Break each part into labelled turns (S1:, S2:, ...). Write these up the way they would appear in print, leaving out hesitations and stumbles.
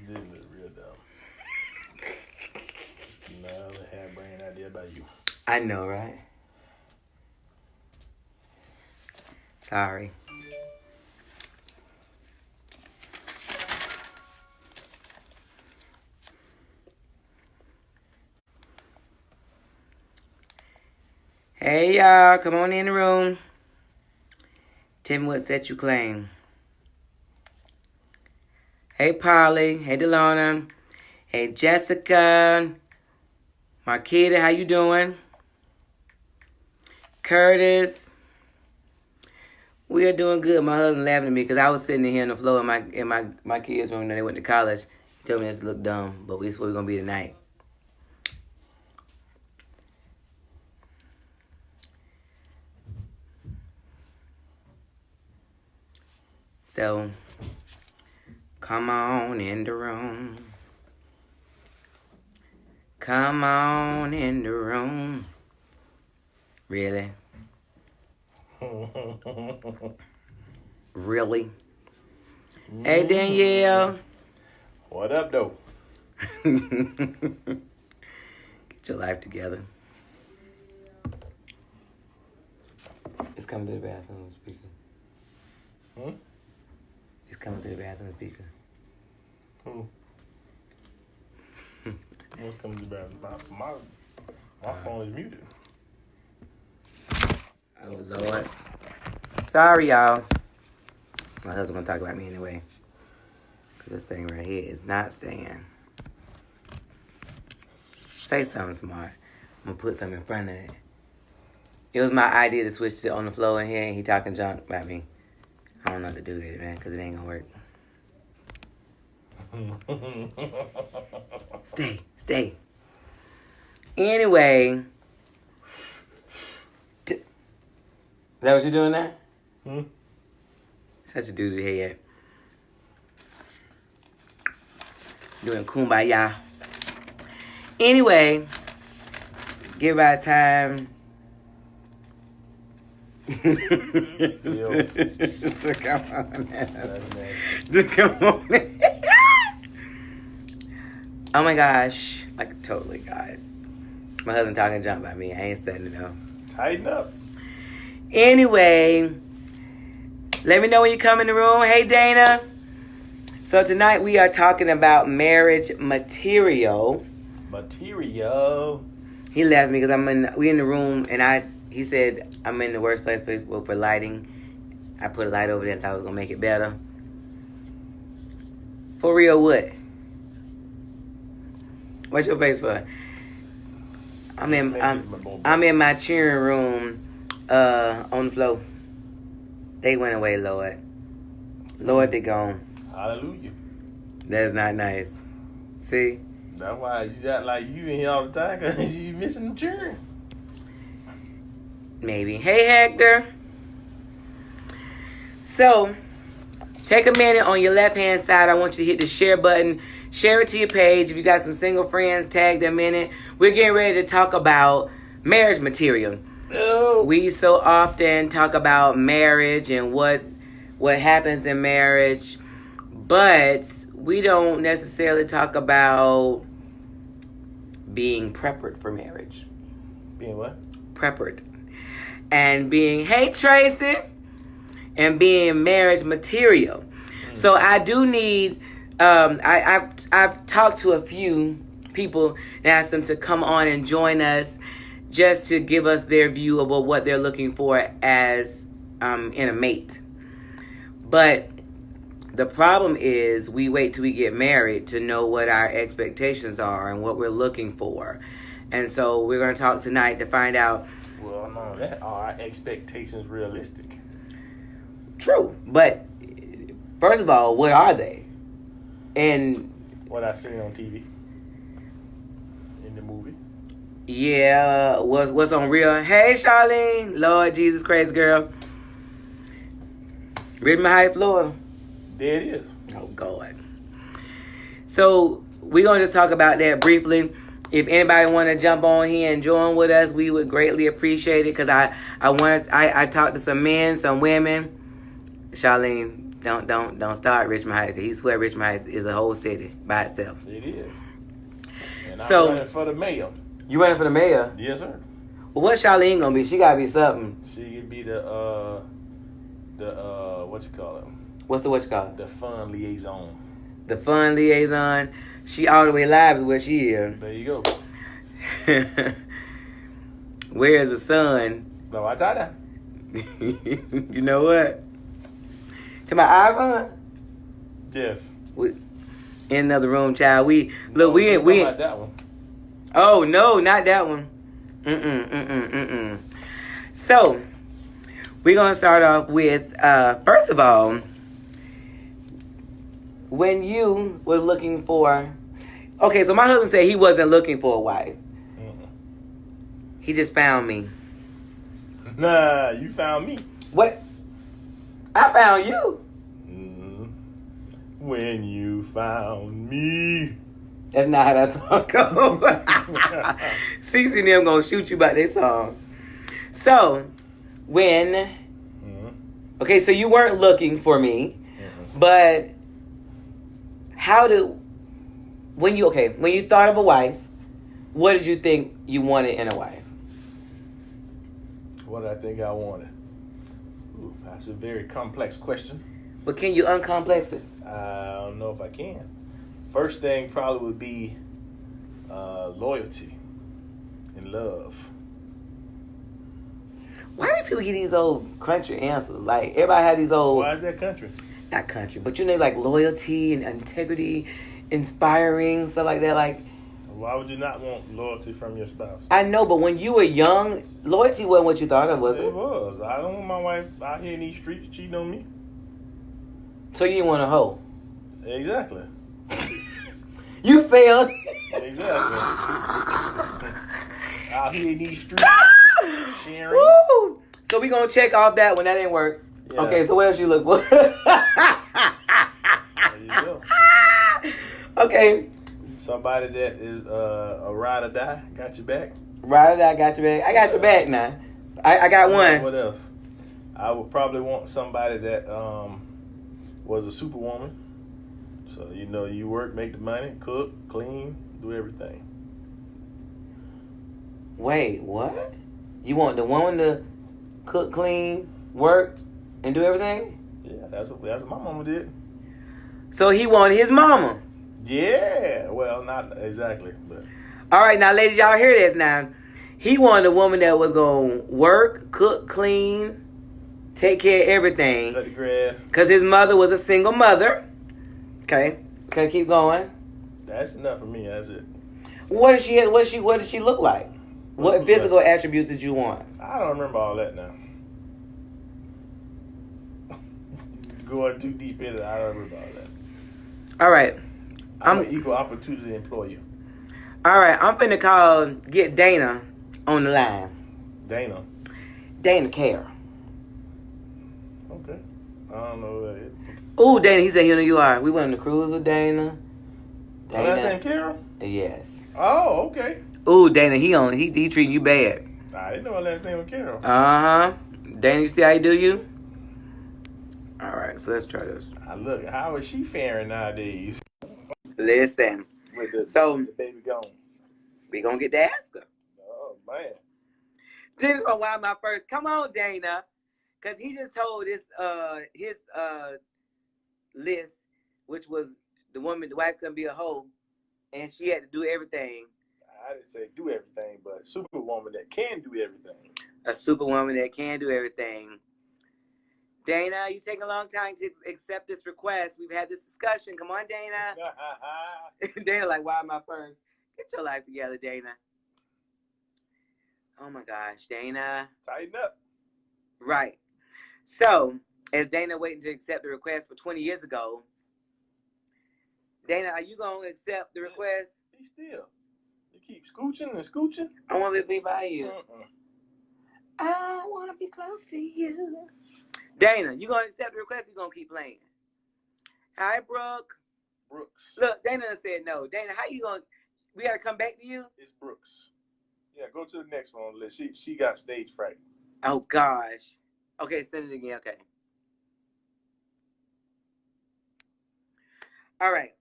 S1: did look real dumb. No, the hair-brained idea by you.
S2: I know, right? Sorry. Hey, y'all. Come on in the room. Tell me what set you claim. Hey, Polly. Hey, Delona. Hey, Jessica. Marquita, how you doing? Curtis. We are doing good. My husband laughing at me because I was sitting here on the floor in my kids' room when they went to college. He told me this looked dumb, but this is what we're going to be tonight. So, come on in the room. Come on in the room. Really? Really? Hey, Danielle.
S1: What up, though?
S2: Get your life together. It's coming to the bathroom speaker. He's coming to the bathroom speaker.
S1: Who? What's coming to the bathroom? My phone is muted.
S2: Oh, Lord. Sorry, y'all. My husband's going to talk about me anyway. Because this thing right here is not staying. Say something smart. I'm going to put something in front of it. It was my idea to switch to on the floor in here, and he talking junk about me. I don't know what to do with it, man, because it ain't going to work. Stay. Anyway. Is that what you're doing now? Such a dude head. Doing kumbaya. Anyway. Give our time. So come on. Oh my gosh. Like totally, guys. My husband talking junk about me. I ain't studying it though.
S1: Tighten up.
S2: Anyway, let me know when you come in the room. Hey, Dana. So tonight we are talking about marriage material. He left me because we in the room and he said I'm in the worst place for lighting. I put a light over there and thought I was gonna make it better. For real, what? What's your face for? I'm in my cheering room. On the floor. They went away, Lord. Lord, they gone.
S1: Hallelujah.
S2: That's not nice. See?
S1: That's why you got like you in here all the time because you missing the churn.
S2: Maybe. Hey, Hector. So, take a minute on your left-hand side. I want you to hit the share button. Share it to your page. If you got some single friends, tag them in it. We're getting ready to talk about marriage material. We so often talk about marriage and what happens in marriage, but we don't necessarily talk about being prepared for marriage.
S1: Being what?
S2: Prepared. And being, hey Tracy, and being marriage material. So I do need, I've talked to a few people and asked them to come on and join us just to give us their view of what they're looking for as in a mate. But the problem is we wait till we get married to know what our expectations are and what we're looking for. And so we're going to talk tonight to find out.
S1: Well, no, that are our expectations realistic?
S2: True. But first of all, what are they? And
S1: what I seen on TV. In the movie.
S2: Yeah, what's on real? Hey, Charlene. Lord Jesus Christ, girl. Richmond High, Florida.
S1: There it is.
S2: Oh, God. So, we're going to just talk about that briefly. If anybody want to jump on here and join with us, we would greatly appreciate it because I talked to some men, some women. Charlene, Don't start Richmond Heights. He swear Richmond Heights is a whole city by itself.
S1: It is. And
S2: So-
S1: I'm running for the mayor.
S2: You running for the mayor?
S1: Yes, sir.
S2: Well, what Charlene gonna be? She gotta be something.
S1: She could be the what you call it?
S2: What you call it?
S1: The fun liaison.
S2: The fun liaison. She all the way live is where she is.
S1: There you go.
S2: Where is the sun?
S1: No, I tell that.
S2: You know what? To my eyes on?
S1: Yes.
S2: We in another room, child. We
S1: No,
S2: we
S1: you talking about that one.
S2: Oh no, not that one. So we're gonna start off with first of all, when you was looking for. Okay, so my husband said he wasn't looking for a wife. He just found me.
S1: Nah, you found me.
S2: What? I found you.
S1: When you found me.
S2: That's not how that song goes. Cece and them gonna shoot you about this song. So, when... Okay, so you weren't looking for me, but when you thought of a wife, what did you think you wanted in a wife?
S1: What did I think I wanted? Ooh, that's a very complex question.
S2: But can you uncomplex it?
S1: I don't know if I can. First thing probably would be loyalty and love.
S2: Why do people get these old country answers? Like, everybody had these old...
S1: Why is that country?
S2: Not country, but you know, like loyalty and integrity, inspiring, stuff like that. Like,
S1: Why would you not want loyalty from your spouse?
S2: I know, but when you were young, loyalty wasn't what you thought it was.
S1: It was. I don't want my wife out here in these streets cheating on me.
S2: So you didn't want a hoe.
S1: Exactly.
S2: You failed.
S1: Exactly. Out here in these streets, sharing.
S2: Woo! So we gonna check off that one. That didn't work.
S1: Yeah.
S2: Okay, so what else you look for?
S1: There you go.
S2: Okay.
S1: Somebody that is a ride or die, got your back.
S2: Ride or die, got your back. I got your back now. I got one.
S1: What else? I would probably want somebody that was a superwoman. So, you know, you work, make the money, cook, clean, do everything.
S2: Wait, what? You want the woman to cook, clean, work, and do everything?
S1: Yeah, that's what my mama did.
S2: So he wanted his mama.
S1: Yeah, well, not exactly, but
S2: All right, now, ladies, y'all hear this now. He wanted a woman that was going to work, cook, clean, take care of everything.
S1: cut the grass.
S2: Because his mother was a single mother. Okay, keep going.
S1: That's enough for me. That's it.
S2: What did she look like? What physical attributes did you want?
S1: I don't remember all that now. Going too deep into it, I don't remember all that.
S2: All right.
S1: I'm an equal opportunity employer.
S2: All right, I'm finna get Dana on the line.
S1: Dana.
S2: Dana Care.
S1: Okay. I don't know who that is.
S2: Ooh, Dana, he said he knew you are. We went on the cruise with Dana.
S1: So that's name Carol?
S2: Yes.
S1: Oh, okay.
S2: Ooh, Dana, he treating you bad.
S1: I didn't know her last name was Carol.
S2: Uh-huh. Dana, you see how he do you? All right, so let's try this.
S1: Look, how is she faring nowadays?
S2: Listen.
S1: With the baby gone.
S2: We gonna get to ask her.
S1: Oh, man.
S2: This is why my first. Come on, Dana, because he just told his list, which was the wife couldn't be a hoe, and she had to do everything.
S1: I didn't say do everything, but superwoman that can do everything.
S2: A superwoman that can do everything. Dana, you take a long time to accept this request. We've had this discussion. Come on, Dana. Dana, like, why am I first? Get your life together, Dana. Oh my gosh, Dana.
S1: Tighten up.
S2: Right. So, as Dana waiting to accept the request for 20 years ago, Dana, are you going to accept the request?
S1: Be still. You keep scooching and scooching.
S2: I want to be by you.
S1: Uh-uh.
S2: I want to be close to you. Dana, you going to accept the request or you going to keep playing? Hi, Brooke.
S1: Brooks.
S2: Look, Dana said no. Dana, how you going to... We got to come back to you?
S1: It's Brooks. Yeah, go to the next one on the list. She got stage fright.
S2: Oh, gosh. Okay, send it again. Okay. All right.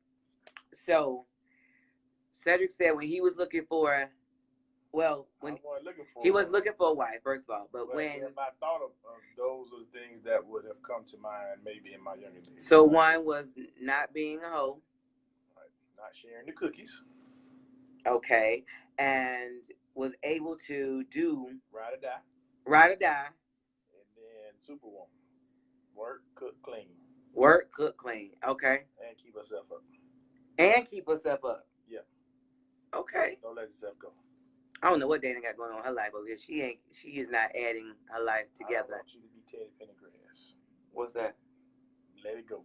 S2: So Cedric said when he was looking for, well, when
S1: I wasn't looking for
S2: he was
S1: one.
S2: looking for a wife, first of all, but when
S1: if I thought of those are the things that would have come to mind maybe in my younger days.
S2: so one was not being a hoe,
S1: Right. Not sharing the cookies.
S2: okay, and was able to do
S1: Ride or die.
S2: ride or die,
S1: And then Superwoman. Work, cook, clean.
S2: work, cook, clean, okay,
S1: And keep herself up.
S2: and keep herself up.
S1: Yeah.
S2: Okay.
S1: Don't let yourself go.
S2: I don't know what Dana got going on in her life over here. She is not adding her life together.
S1: I want you to be Teddy Pendergrass.
S2: What's that?
S1: Let it go.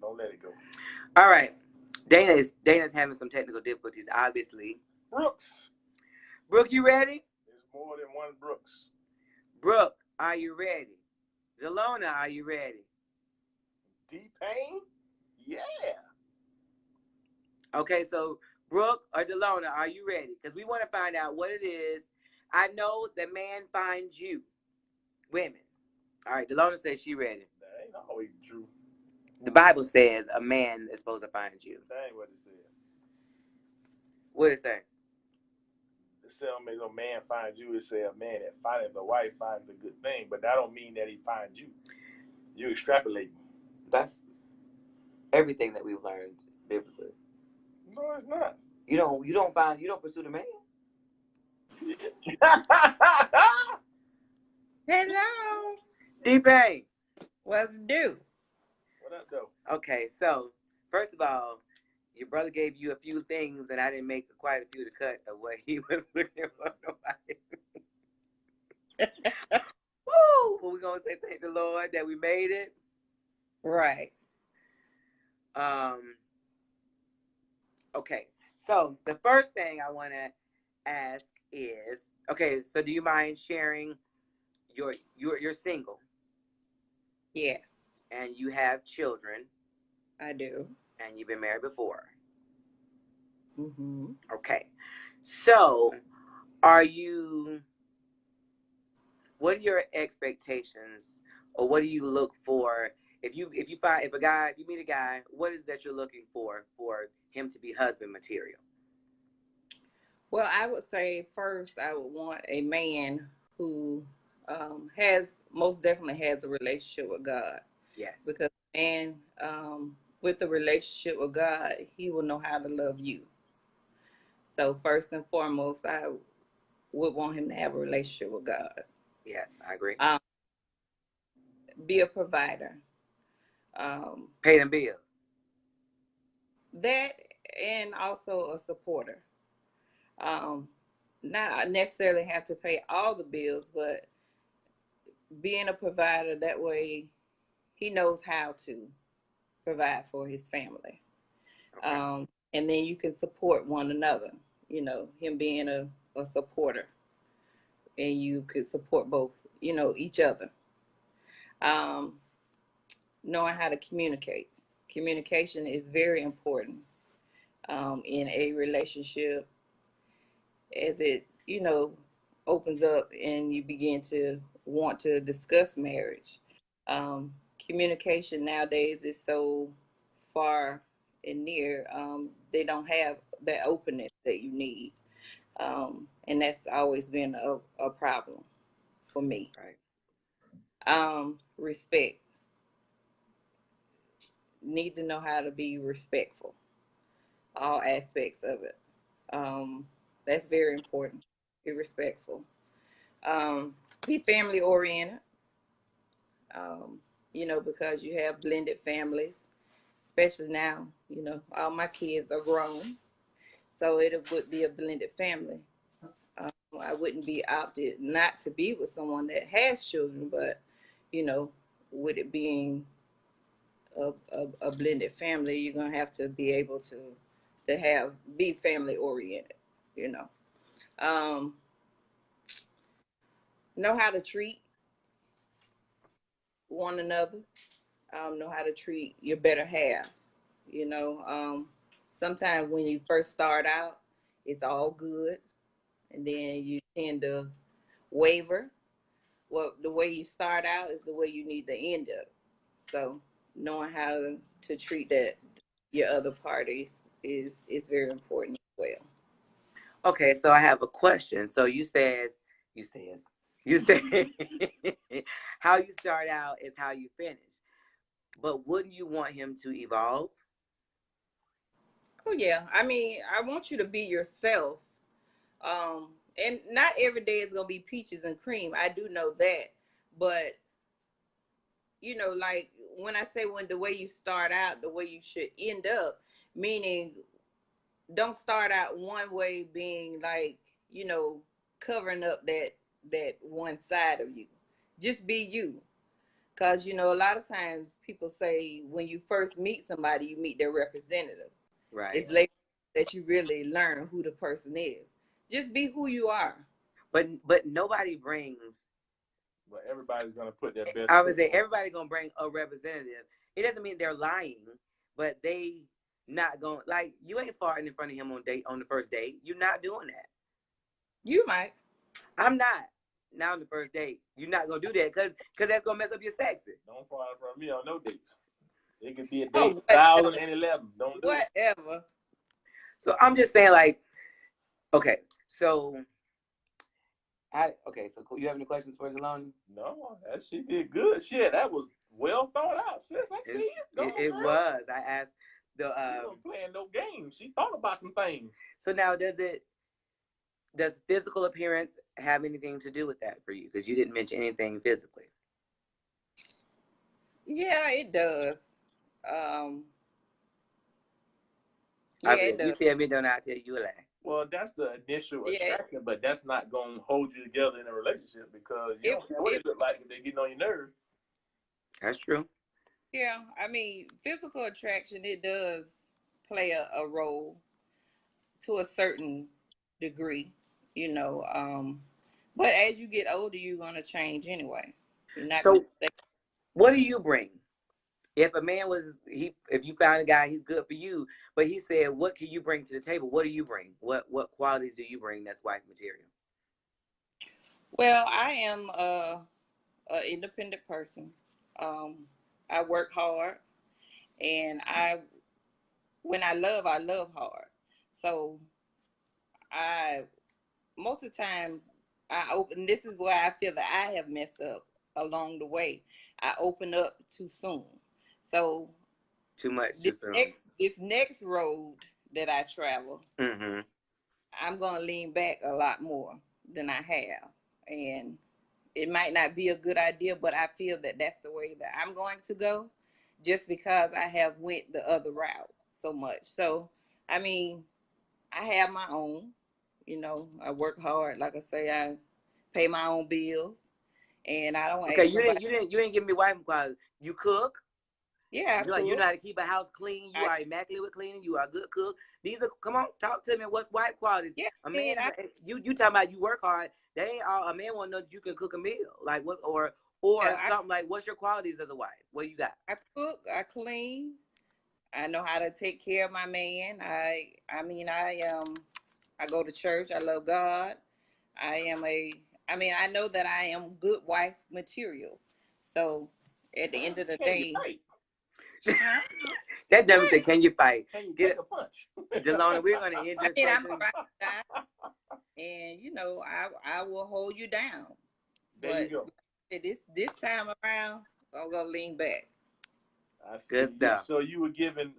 S1: Don't let it go.
S2: All right. Dana's having some technical difficulties, obviously.
S1: Brooks.
S2: Brooke, you ready?
S1: There's more than one Brooks.
S2: Brooke, are you ready? Delona, are you ready?
S1: T-Pain? Yeah.
S2: Okay, so Brooke or Delona, are you ready? Because we want to find out what it is. I know the man finds you. Women. All right, Delona says she ready.
S1: That ain't always true.
S2: The Bible says a man is supposed to find you.
S1: That ain't what it says.
S2: What it say?
S1: It says make a man find you. It says a man that findeth a wife finds a good thing, but that don't mean that he finds you. You extrapolating.
S2: That's everything that we've learned biblically.
S1: No, it's not.
S2: You don't pursue the man.
S3: Hello.
S2: D-Pain.
S3: What's it do?
S1: What up, though?
S2: Okay, so first of all, your brother gave you a few things, and I didn't make quite a few to cut of what he was looking for. Woo! But we're gonna say thank the Lord that we made it.
S3: Right.
S2: Okay, so the first thing I want to ask is, okay, so do you mind sharing you're single
S3: Yes,
S2: and you have children
S3: I do.
S2: and you've been married before?
S3: Mm-hmm.
S2: Okay, so what are your expectations, or what do you look for if you meet a guy, what is that you're looking for him to be husband material?
S3: Well, I would say first I would want a man who has most definitely has a relationship with God.
S2: Yes.
S3: Because a man with a relationship with God, he will know how to love you. So first and foremost, I would want him to have a relationship with God.
S2: Yes, I agree.
S3: Be a provider.
S2: Pay them bills.
S3: That, and also a supporter. Not necessarily have to pay all the bills, but being a provider, that way he knows how to provide for his family.
S2: Okay.
S3: And then you can support one another, him being a supporter, and you could support both, each other. Knowing how to communicate. Communication is very important in a relationship, as it, opens up and you begin to want to discuss marriage. Communication nowadays is so far and near. They don't have that openness that you need. And that's always been a problem for me.
S2: Right.
S3: Respect. Need to know how to be respectful. All aspects of it. That's very important. Be respectful. Be family oriented. Because you have blended families, especially now. All my kids are grown, so it would be a blended family. I wouldn't be opted not to be with someone that has children, but with it being a blended family, you're gonna have to be able to be family oriented. You know, um, know how to treat one another. Know how to treat your better half. Sometimes when you first start out, it's all good, and then you tend to waver. Well, the way you start out is the way you need to end up. So knowing how to treat your other parties is very important as well.
S2: Okay, so I have a question. So you says, you said, how you start out is how you finish. But wouldn't you want him to evolve?
S3: Oh yeah, I mean, I want you to be yourself. And not every day is gonna be peaches and cream. I do know that, but like when I say when the way you start out, the way you should end up, meaning don't start out one way being like, covering up that one side of you. Just be you. Cause a lot of times people say when you first meet somebody, you meet their representative.
S2: Right.
S3: It's later that you really learn who the person is. Just be who you are.
S2: But nobody brings.
S1: But everybody's gonna put their best.
S2: I would say everybody gonna bring a representative. It doesn't mean they're lying, but they not going like you ain't farting in front of him on the first date. You're not doing that.
S3: You might.
S2: I'm not. Now on the first date, you're not gonna do that because that's gonna mess up your sexy.
S1: Don't fart in front of me on no dates. It could be a
S3: Oh,
S1: date 1011. Don't do it.
S3: whatever.
S2: So I'm just saying, like, okay, so so you have any questions for Deloney?
S1: No, she did good. Shit, that was well thought out, sis. I see it.
S2: It was. I asked the.
S1: She wasn't playing no games. She thought about some things.
S2: So now, does physical appearance have anything to do with that for you? Because you didn't mention anything physically.
S3: Yeah, it does. It does.
S2: You tell me, don't I tell you a lie?
S1: Well, that's the initial attraction, but that's not going to hold you together in a relationship because you don't care what it look like if they're getting on your nerves.
S2: That's true.
S3: Yeah, I mean, physical attraction, it does play a role to a certain degree, but as you get older, you're going to change anyway. You're not
S2: so, what do you bring? If a man if you found a guy, he's good for you, but he said, what can you bring to the table? What do you bring? What qualities do you bring that's wife material?
S3: Well, I am an independent person. I work hard, and when I love hard. So most of the time, this is where I feel that I have messed up along the way. I open up too soon. So
S2: too much.
S3: This next road that I travel,
S2: mm-hmm.
S3: I'm gonna lean back a lot more than I have, and it might not be a good idea, but I feel that that's the way that I'm going to go, just because I have went the other route so much. So, I mean, I have my own. I work hard. Like I say, I pay my own bills, and I don't.
S2: Okay, you didn't give me wife qualities. You cook.
S3: Yeah,
S2: you know how to keep a house clean. You are immaculate with cleaning. You are a good cook. Come on, talk to me. What's wife qualities?
S3: Yeah,
S2: a man. You talking about you work hard. That ain't all. A man want to know that you can cook a meal. Like what or something like what's your qualities as a wife? What you got?
S3: I cook. I clean. I know how to take care of my man. I go to church. I love God. I know that I am good wife material. So at the end of the day.
S2: That never said, can you fight?
S1: Can you get a punch?
S2: Deloney, we're going to end this.
S3: I'm a right, and I will hold you down.
S1: There you go.
S3: This time around, I'm gonna lean back.
S2: Good stuff.
S1: So you were giving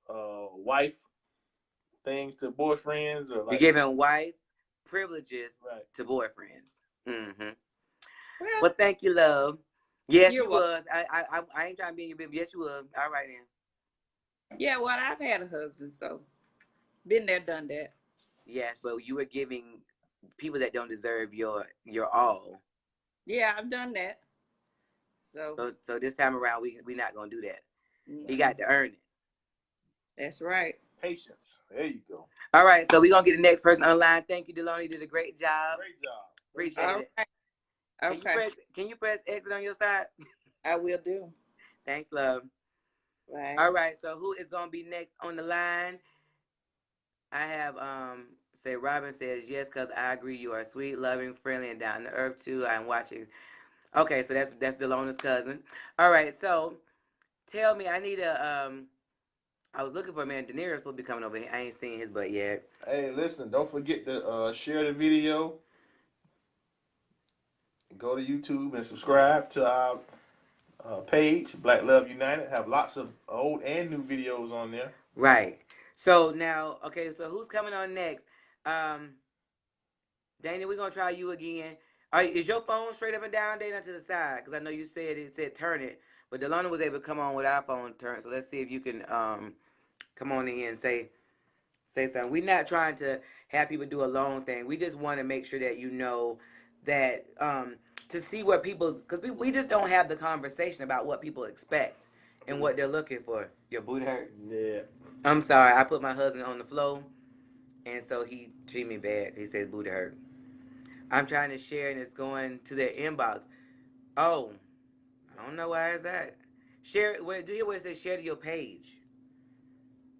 S1: wife things to boyfriends, or
S2: you're giving wife privileges to boyfriends. Mm-hmm. Well, thank you, love. Yes, you was. I ain't trying to be in your business. Yes, you was. All right, then.
S3: Yeah, well, I've had a husband, so been there, done that.
S2: Yes, but you were giving people that don't deserve your all.
S3: Yeah, I've done that.
S2: So this time around, we not gonna do that. Mm-hmm. He got to earn it.
S3: That's right.
S1: Patience. There you go.
S2: All right, so we're gonna get the next person online. Thank you, Deloney. You did a great job.
S1: Great job.
S2: Appreciate it.
S3: Right. Okay.
S2: Can you press exit on your side?
S3: I will do.
S2: Thanks, love.
S3: Right.
S2: All right, so who is gonna be next on the line? I have say Robin says yes, because I agree. You are sweet, loving, friendly, and down to earth too. I'm watching. Okay, so that's Deloney's cousin. All right, so tell me, I need a I was looking for a man. De Niro's supposed to be coming over here. I ain't seen his butt yet.
S1: Hey, listen, don't forget to share the video. Go to YouTube and subscribe to our page, Black Love United. Have lots of old and new videos on there.
S2: Right. So now, okay, so who's coming on next? Dana, we're going to try you again. Is your phone straight up and down, Dana, to the side? Because I know you said it said turn it. But Delana was able to come on with our phone turned. So let's see if you can come on in here and say something. We're not trying to have people do a long thing. We just want to make sure that you know that to see what people's, because we just don't have the conversation about what people expect and what they're looking for. Your booty hurt?
S1: Yeah.
S2: I'm sorry. I put my husband on the floor, and so he treated me bad. He says booty hurt. I'm trying to share, and it's going to their inbox. Oh, I don't know why it's that. Share it. Do you hear where it says share to your page?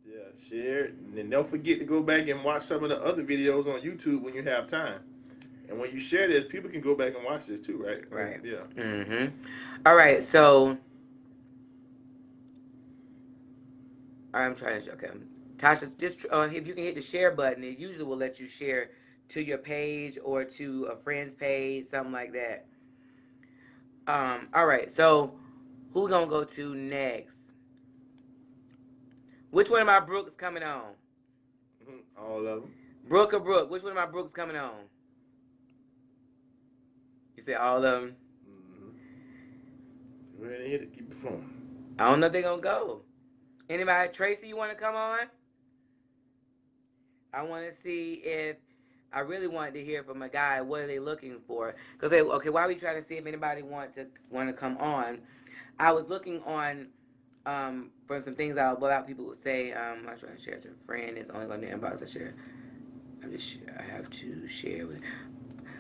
S1: Yeah, share it. And then don't forget to go back and watch some of the other videos on YouTube when you have time. And when you share this, people can go back and watch this too, right?
S2: Right.
S1: Yeah.
S2: Mm-hmm. All right, so I'm trying to, okay. Tasha, just if you can hit the share button, it usually will let you share to your page or to a friend's page, something like that. All right, so who we gonna go to next? Which one of my Brooks coming on?
S1: All of them.
S2: Brooke or Brooke? Which one of my Brooks coming on? You said all of them?
S1: Go ahead and hit it. Keep it flowing.
S2: I don't know if they're gonna go. Anybody? Tracy, you want to come on? I want to see if I really wanted to hear from a guy. What are they looking for? Because okay, why are we trying to see if anybody want to come on? I was looking on for some things about people would say. I'm trying to share it to a friend. It's only going to inbox. I have to share with.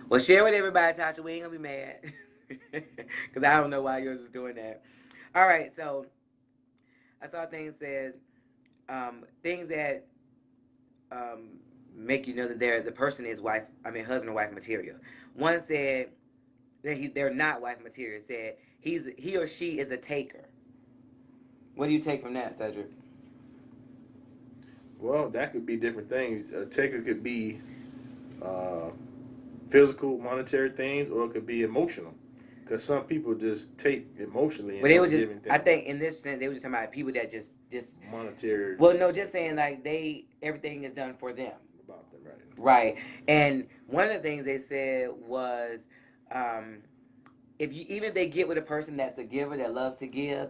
S2: Well, share with everybody, Tasha. We ain't gonna be mad because I don't know why yours is doing that. All right, so I saw things said things that make you know that the person is husband or wife material. One said that they're not wife material. Said he or she is a taker. What do you take from that, Cedric?
S1: Well, that could be different things. A taker could be physical, monetary things, or it could be emotional. Because some people just take emotionally.
S2: But they were just, I think in this sense, they were just talking about people that just
S1: monetary.
S2: Well, no, just saying like everything is done for them.
S1: About them, right?
S2: Right. And one of the things they said was, even if they get with a person that's a giver that loves to give,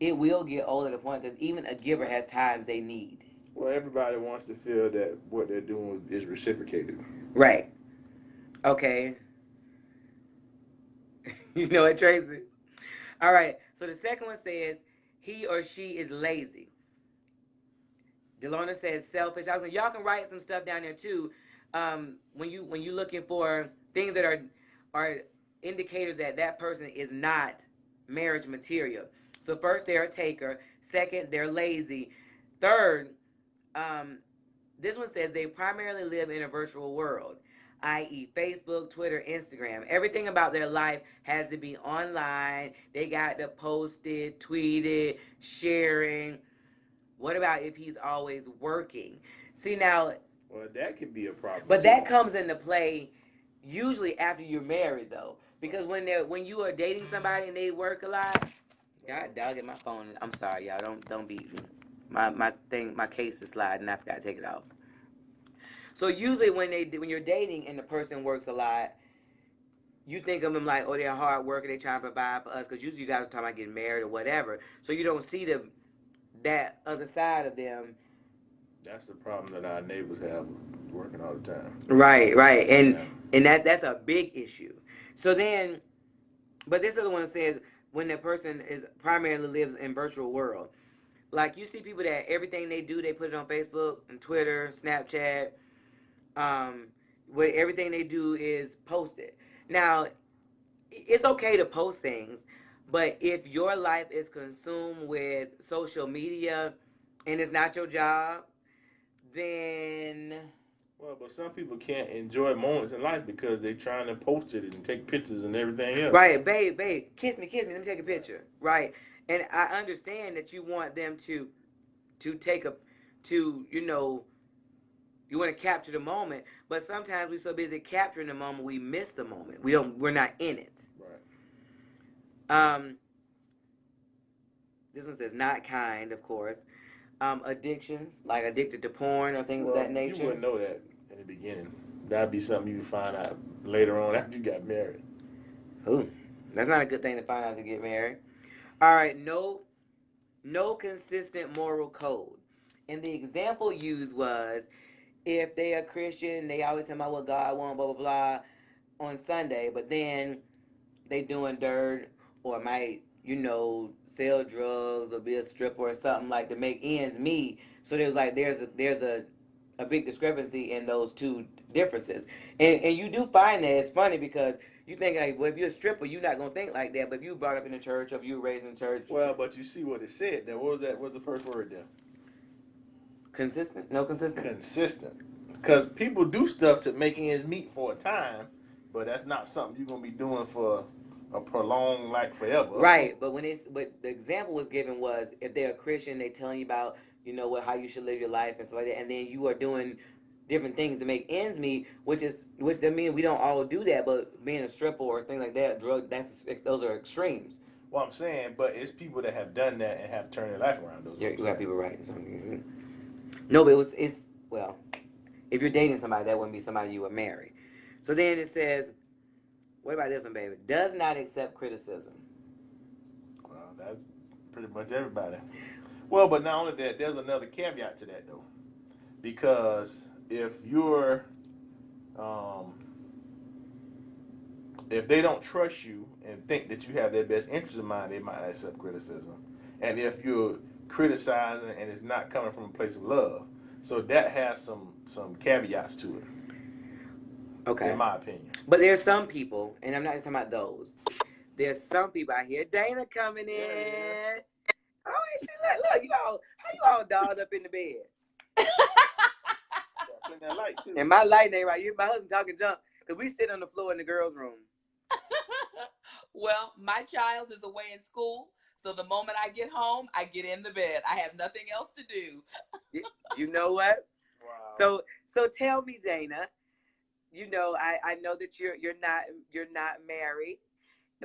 S2: it will get old at a point because even a giver has times they need.
S1: Well, everybody wants to feel that what they're doing is reciprocated.
S2: Right. Okay. You know what, Tracy? All right. So the second one says he or she is lazy. Delona says selfish. I was like, y'all can write some stuff down there too. When you looking for things that are indicators that person is not marriage material. So first, they're a taker. Second, they're lazy. Third, this one says they primarily live in a virtual world, i.e. Facebook, Twitter, Instagram. Everything about their life has to be online. They got to post it, tweet it, sharing. What about if he's always working? See now.
S1: Well, that could be a problem.
S2: But that comes into play usually after you're married, though, because when you are dating somebody and they work a lot. God, dog, at my phone. I'm sorry, y'all. Don't beat me. My case is sliding. I forgot to take it off. So usually when you're dating and the person works a lot, you think of them like, oh, they're hard worker. They trying to provide for us. Because usually you guys are talking about getting married or whatever. So you don't see that other side of them.
S1: That's the problem that our neighbors have working all the time.
S2: Right, and that's a big issue. So then, but this other one says when the person is primarily lives in virtual world, like you see people that everything they do they put it on Facebook and Twitter, Snapchat, where everything they do is posted. Now, it's okay to post things, but if your life is consumed with social media and it's not your job, then...
S1: Well, but some people can't enjoy moments in life because they're trying to post it and take pictures and everything else.
S2: Right, babe, kiss me, let me take a picture. Right, and I understand that you want them to you want to capture the moment, but sometimes we're so busy capturing the moment we miss the moment. We're not in it.
S1: Right.
S2: This one says not kind, of course. Addictions, like addicted to porn or things of that nature.
S1: You wouldn't know that in the beginning. That'd be something you find out later on after you got married.
S2: Ooh, that's not a good thing to find out to get married. All right, no consistent moral code. And the example used was if they are Christian, they always talk about what God wants, blah blah blah, on Sunday, but then they doing dirt or might sell drugs or be a stripper or something like to make ends meet. So there's a big discrepancy in those two differences, and you do find that it's funny because you think like, well, if you're a stripper, you're not gonna think like that. But if you brought up in the church or if you were raised in church,
S1: well, but you see what it said there. What was that? What's the first word there?
S2: Consistent? No, consistent.
S1: Consistent. Because people do stuff to make ends meet for a time, but that's not something you're gonna be doing for a prolonged, like, forever.
S2: Right, but but the example was given was if they're a Christian, they telling you about how you should live your life and stuff like that, and then you are doing different things to make ends meet, which I mean we don't all do that, but being a stripper or things like that, those are extremes.
S1: Well, I'm saying, but it's people that have done that and have turned their life around. Those
S2: you got people right. No, but it's well, if you're dating somebody, that wouldn't be somebody you would marry. So then it says, what about this one, baby? Does not accept criticism.
S1: Well, that's pretty much everybody. Well, but not only that, there's another caveat to that though, because if they don't trust you and think that you have their best interest in mind, they might not accept criticism. And if you're criticizing and it's not coming from a place of love, so that has some caveats to it.
S2: Okay.
S1: In my opinion.
S2: But there's some people, and I'm not just talking about those. There's some people out here. Dana coming in. Yeah. Oh, ain't she look, how you all dolled up in the bed?
S1: That light too.
S2: And my light ain't right. You my husband talking junk. Because we sit on the floor in the girls' room.
S4: Well, my child is away in school. So the moment I get home, I get in the bed. I have nothing else to do.
S2: You know what?
S1: Wow.
S2: So tell me, Dana. I know that you're not married.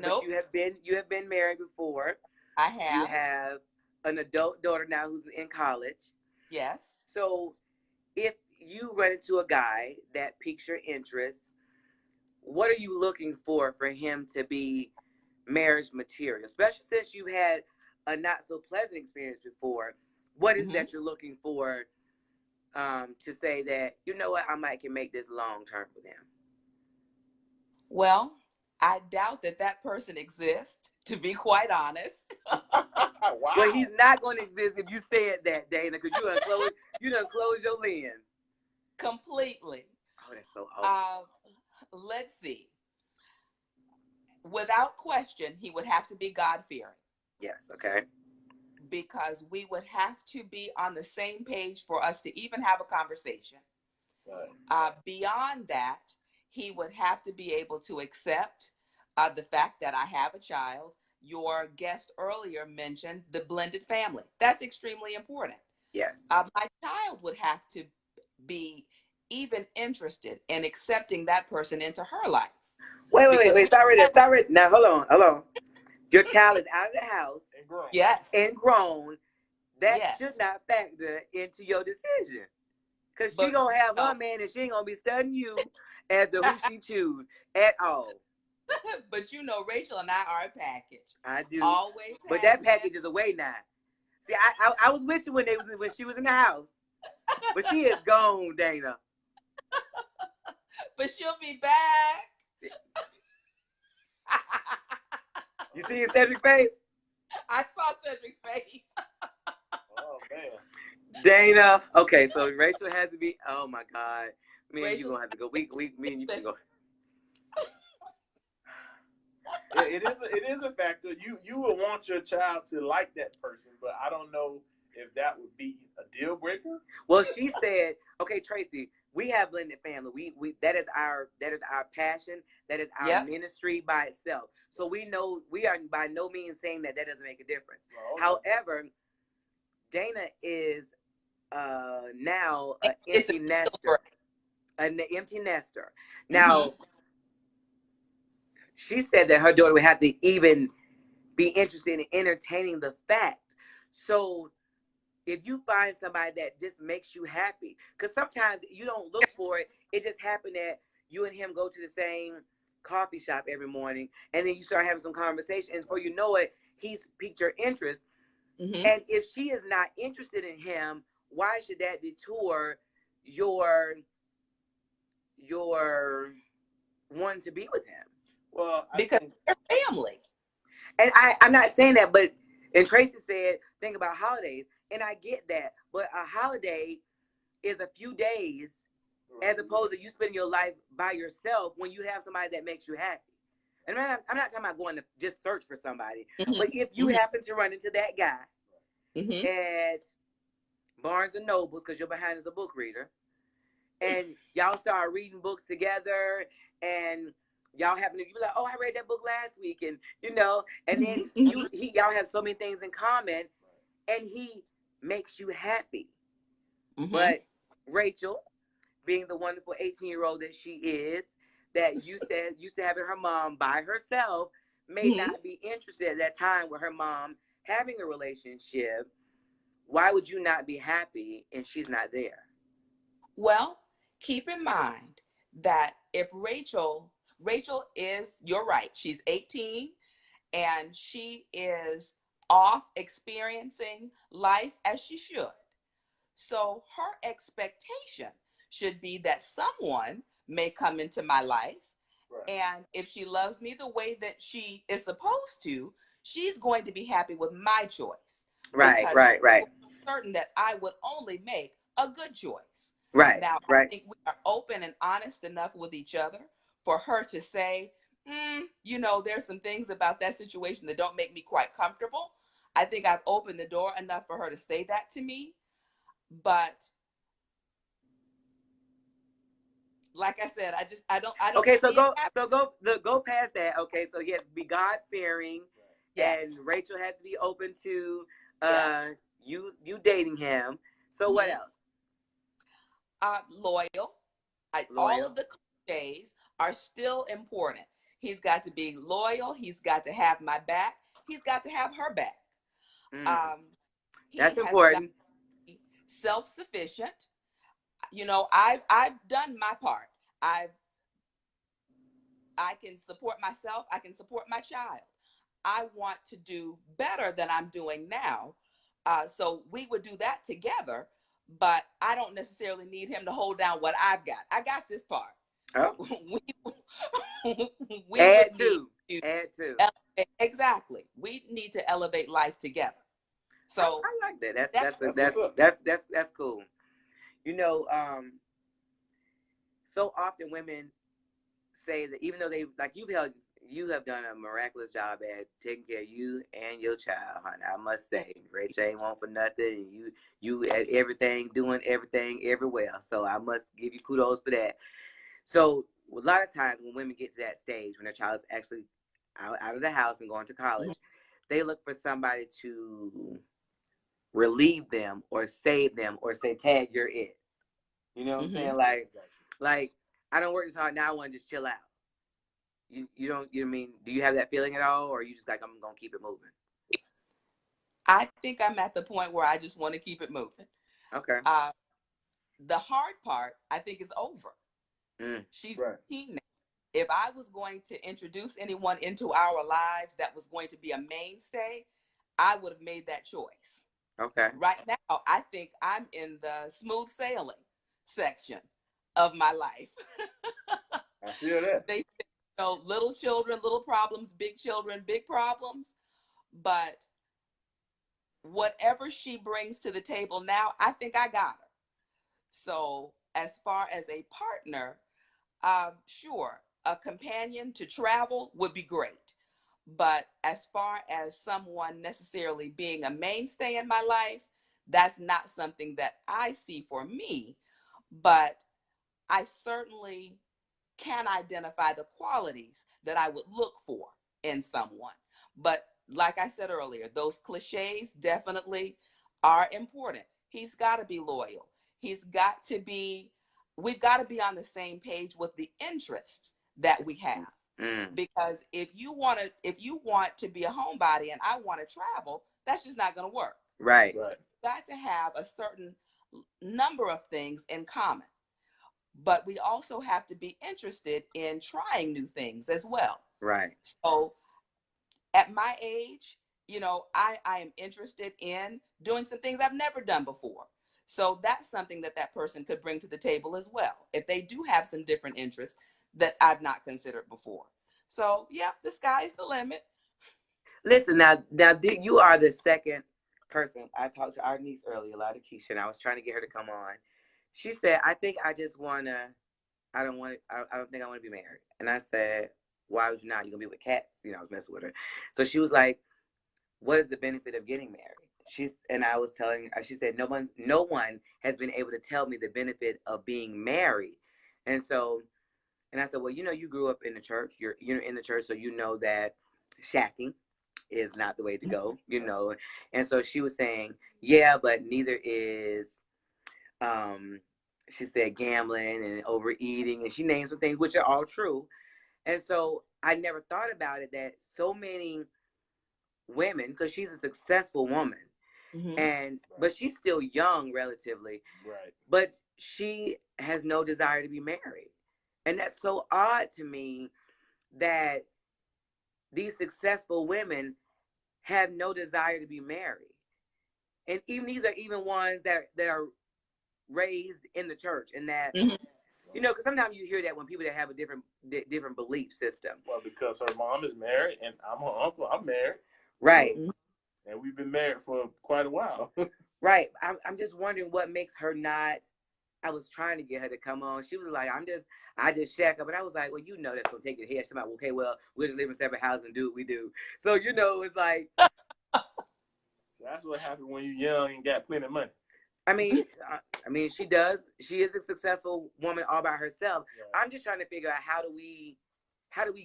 S4: Nope.
S2: But you have been married before.
S4: I have.
S2: You have an adult daughter now who's in college.
S4: Yes.
S2: So if you run into a guy that piques your interest, what are you looking for him to be marriage material? Especially since you had a not so pleasant experience before. What is that you're looking for to say that, you know what, I might can make this long term with him?
S4: Well, I doubt that person exists, to be quite honest.
S1: Wow.
S2: Well, he's not going to exist if you said that, Dana, because you done closed your lens.
S4: Completely.
S2: Oh, that's so awesome.
S4: Let's see. Without question, he would have to be God-fearing.
S2: Yes, okay.
S4: Because we would have to be on the same page for us to even have a conversation.
S1: Right.
S4: Beyond that, he would have to be able to accept the fact that I have a child. Your guest earlier mentioned the blended family. That's extremely important.
S2: Yes.
S4: My child would have to be even interested in accepting that person into her life.
S2: Wait. Stop right. Now, hold on. Your child is out of the house.
S1: And grown.
S4: Yes.
S2: And grown. That
S4: yes.
S2: should not factor into your decision. Because she going to have her man and she ain't going to be studying you as to who she choose at all.
S4: But Rachel and I are a package.
S2: I do.
S4: Always.
S2: But that package is away now. See, I was with you when she was in the house. But she is gone, Dana.
S4: But she'll be back.
S2: You see Cedric's face?
S4: I saw Cedric's face.
S1: Oh, man.
S2: Dana. Okay, so Rachel has to be. Oh, my God. Me and you going to have to go. Me and you can go.
S1: Yeah, it is a factor. You would want your child to like that person, but I don't know if that would be a deal breaker.
S2: Well, she said, okay, Tracy, we have blended family. We that is our passion. That is our ministry by itself. So we know we are by no means saying that doesn't make a difference.
S1: Oh, okay.
S2: However, Dana is now
S4: And
S2: an
S4: it's a
S2: empty
S4: deal
S2: nester.
S4: for
S2: An empty nester.
S4: hmm
S2: Now, she said that her daughter would have to even be interested in entertaining the fact. So if you find somebody that just makes you happy, because sometimes you don't look for it, it just happened that you and him go to the same coffee shop every morning, and then you start having some conversation, and before you know it, he's piqued your interest.
S4: hmm
S2: And if she is not interested in him, why should that detour your your wanting to be with him?
S1: Well, I
S4: because
S1: think
S4: they're family.
S2: And I'm not saying that, but and Tracy said, think about holidays, and I get that, but a holiday is a few days as opposed to you spending your life by yourself when you have somebody that makes you happy. And I'm not talking about going to just search for somebody,
S4: hmm
S2: but if you
S4: hmm
S2: happen to run into that guy
S4: hmm
S2: at Barnes and Nobles because you're behind as a book reader, and y'all start reading books together, and y'all happen to be like, oh, I read that book last week, and and then y'all have so many things in common, and he makes you happy.
S4: hmm
S2: But Rachel, being the wonderful 18-year-old that she is, that used to having her mom by herself, may
S4: hmm
S2: not be interested at that time with her mom having a relationship. Why would you not be happy and she's not there?
S4: Well, keep in mind that if Rachel is, you're right, she's 18 and she is off experiencing life as she should. So her expectation should be that someone may come into my life.
S1: right.
S4: And if she loves me the way that she is supposed to, she's going to be happy with my choice
S2: Right,
S4: because
S2: right, right,
S4: she's certain that I would only make a good choice.
S2: right,
S4: Now, I
S2: right.
S4: think we are open and honest enough with each other for her to say, there's some things about that situation that don't make me quite comfortable. I think I've opened the door enough for her to say that to me. But like I said, I don't
S2: Okay,
S4: see it happening.
S2: go past that. Okay, so he has to be God fearing,
S4: Yes.
S2: and Rachel has to be open to
S4: Yeah.
S2: you dating him. So what
S4: hmm
S2: else?
S4: Loyal. All
S2: Loyal.
S4: of the cliches are still important. He's got to be loyal. He's got to have my back. He's got to have her back.
S2: Mm,
S4: Um, he
S2: that's
S4: has got
S2: important.
S4: to be self-sufficient. I've done my part. I can support myself. I can support my child. I want to do better than I'm doing now. So we would do that together, but I don't necessarily need him to hold down what I've got. I got this part.
S2: Oh,
S4: We would
S2: add
S4: need
S2: to,
S4: to
S2: add to.
S4: exactly. We need to elevate life together. So
S2: I like that. That's
S4: that
S2: that's
S1: That's
S2: that's
S1: what's up.
S2: that's cool. You know, so often women say that even though you have done a miraculous job at taking care of you and your child, honey. I must say, Rachel ain't want for nothing. You at everything, doing everything everywhere. So I must give you kudos for that. So a lot of times when women get to that stage, when their child is actually out of the house and going to college, they look for somebody to relieve them or save them or say, tag, you're it. You know what I'm
S4: mm-hmm.
S2: saying? Like I don't work this hard now. I want to just chill out. You don't you mean do you have that feeling at all, or are you just like I'm gonna keep it moving?
S4: I think I'm at the point where I just want to keep it moving.
S2: Okay.
S4: Uh, the hard part, I think, is over.
S2: Mm.
S4: She's
S1: Right.
S4: 18 now. If I was going to introduce anyone into our lives that was going to be a mainstay, I would have made that choice.
S2: Okay.
S4: Right now, I think I'm in the smooth sailing section of my life.
S1: I feel that.
S4: They say, little children, little problems, big children, big problems. But whatever she brings to the table now, I think I got her. So, as far as a partner, sure, a companion to travel would be great. But as far as someone necessarily being a mainstay in my life, that's not something that I see for me. But I certainly can identify the qualities that I would look for in someone. But like I said earlier, those cliches definitely are important. He's got to be loyal. He's got to be, we've got to be on the same page with the interests that we have. Because if you want to be a homebody and I want to travel, that's just not going to work.
S2: Right.
S4: So you've got to have a certain number of things in common. But we also have to be interested in trying new things as well.
S2: Right.
S4: So at my age, you know, I am interested in doing some things I've never done before. So that's something that person could bring to the table as well, if they do have some different interests that I've not considered before. So yeah, the sky's the limit.
S2: Listen, now you are the second person. I talked to our niece earlier, Keisha, and I was trying to get her to come on. She said, I think I just want to, I don't think I want to be married. And I said, why would you not? You're going to be with cats. You know, I was messing with her. So she was like, what is the benefit of getting married? And I was telling her, she said, no one has been able to tell me the benefit of being married. And I said, well, you know, you grew up in the church. You're in the church, so you know that shacking is not the way to go, you know. And so she was saying, yeah, but neither is, she said, gambling and overeating. And she named some things, which are all true. And so I never thought about it, that so many women, because she's a successful woman, but she's still young relatively, but she has no desire to be married. And that's so odd to me that these successful women have no desire to be married. And even these are even ones that are raised in the church, and that, you know, because sometimes you hear that when people that have a different belief system.
S1: Well, because her mom is married and I'm her uncle, I'm married.
S2: Right.
S1: And we've been married for quite a while.
S2: Right. I'm just wondering what makes her not. I was trying to get her to come on. She was like, I just shack up. But I was like, well, you know that's going to take your head. She's like, okay, well, we'll just live in separate houses and do what we do. So, you know, it's like.
S1: That's what happens when you're young and got plenty of money.
S2: I mean, she does. She is a successful woman all by herself. Yeah. I'm just trying to figure out how do we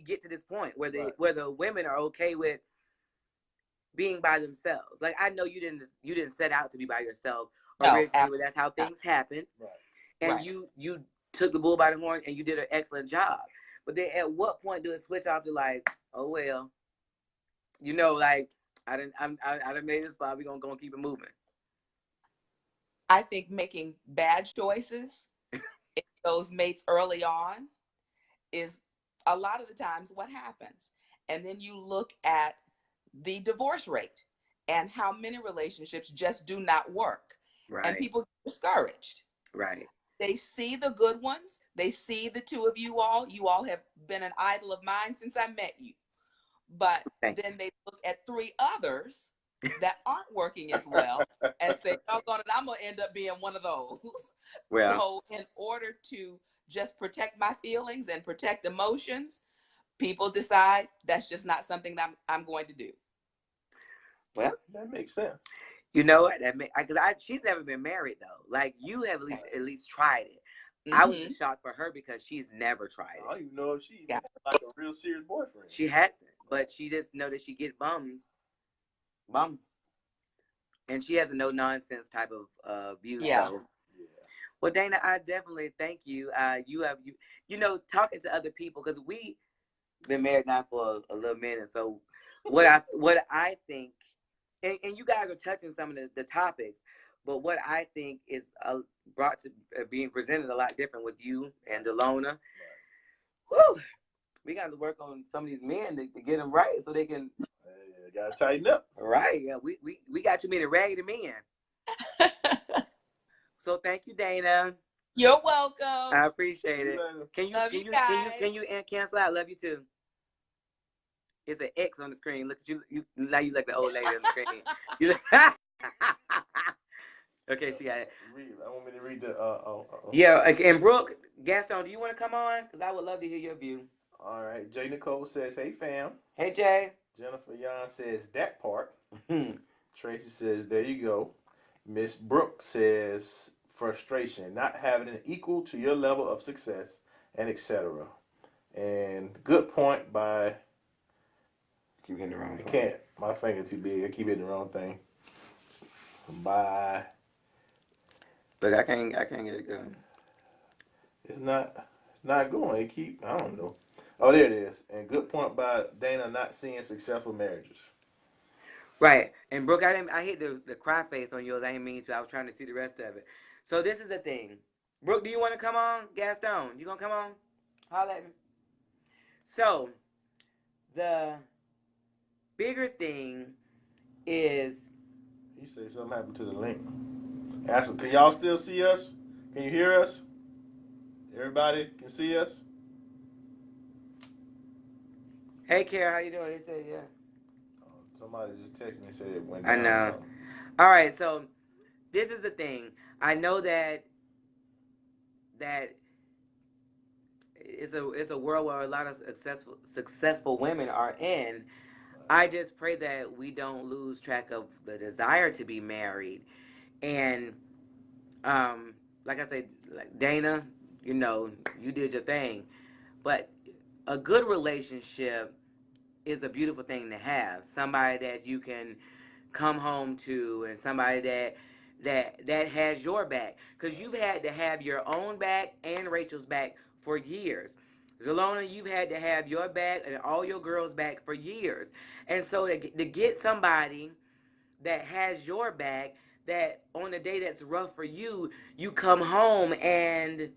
S2: get to this point where the women are okay with being by themselves. Like, I know you didn't set out to be by yourself originally, but that's how things happen. Right. And you took the bull by the horn and you did an excellent job. But then at what point do it switch off to like, oh well, you know, like I done made this far, we're gonna keep it moving.
S4: I think making bad choices in those mates early on is a lot of the times what happens. And then you look at the divorce rate and how many relationships just do not work. Right. And people get discouraged. Right. They see the good ones. They see the two of you all. You all have been an idol of mine since I met you. But then they look at three others that aren't working as well and say, doggone it, I'm going to end up being one of those. Well, so in order to just protect my feelings and protect emotions, people decide that's just not something that I'm going to do.
S1: Well, that makes sense.
S2: You know what? She's never been married though. Like, you have at least tried it. I was just shocked for her because she's never tried it.
S1: I don't even know if she got like a real serious boyfriend.
S2: She hasn't, but she just know that she gets bums, and she has a no nonsense type of view. Yeah. So. Yeah. Well, Dana, I definitely thank you. You know, talking to other people, because we been married now for a little minute. So what I think. And you guys are touching some of the topics, but what I think is brought to being presented a lot different with you and Delona. Right. Whew, we got to work on some of these men to get them right so they can.
S1: Got to tighten up.
S2: Right. Yeah. We got too many raggedy men. So thank you, Dana.
S4: You're welcome.
S2: I appreciate it. Can you cancel out? Love you too. It's an X on the screen. Look at you. Now you like the old lady on the screen. Okay, she got it.
S1: I want me to read the.
S2: Yeah, and Brooke, Gaston, do you want to come on? Because I would love to hear your view.
S1: All right. Jay Nicole says, "Hey fam."
S2: Hey Jay.
S1: Jennifer Yan says that part. Tracy says, "There you go." Miss Brooke says, "Frustration, not having an equal to your level of success, and etc." And good point by.
S2: Keep hitting the wrong
S1: thing. I can't. My finger too big. I keep hitting the wrong thing. Bye.
S2: Look, I can't get it going.
S1: It's not going. It keep. I don't know. Oh, there it is. And good point by Dana. Not seeing successful marriages.
S2: Right. And Brooke, I hit the cry face on yours. I didn't mean to. I was trying to see the rest of it. So this is the thing. Brooke, do you want to come on? Gaston, you gonna come on? Holla at me. So the bigger thing is
S1: You say something happened to the link. Ask them, can y'all still see us? Can you hear us? Everybody can see us?
S2: hey Kara, how you doing? They said yeah.
S1: Somebody just texted me and said it went
S2: I
S1: down.
S2: know.
S1: So.
S2: All right, so this is the thing. I know that it's a world where a lot of successful women are in. I just pray that we don't lose track of the desire to be married. And like I said, like Dana, you did your thing. But a good relationship is a beautiful thing to have. Somebody that you can come home to, and somebody that has your back, because you've had to have your own back and Rachel's back for years. Zalona, you've had to have your back and all your girls' back for years. And so to get somebody that has your back, that on a day that's rough for you, you come home and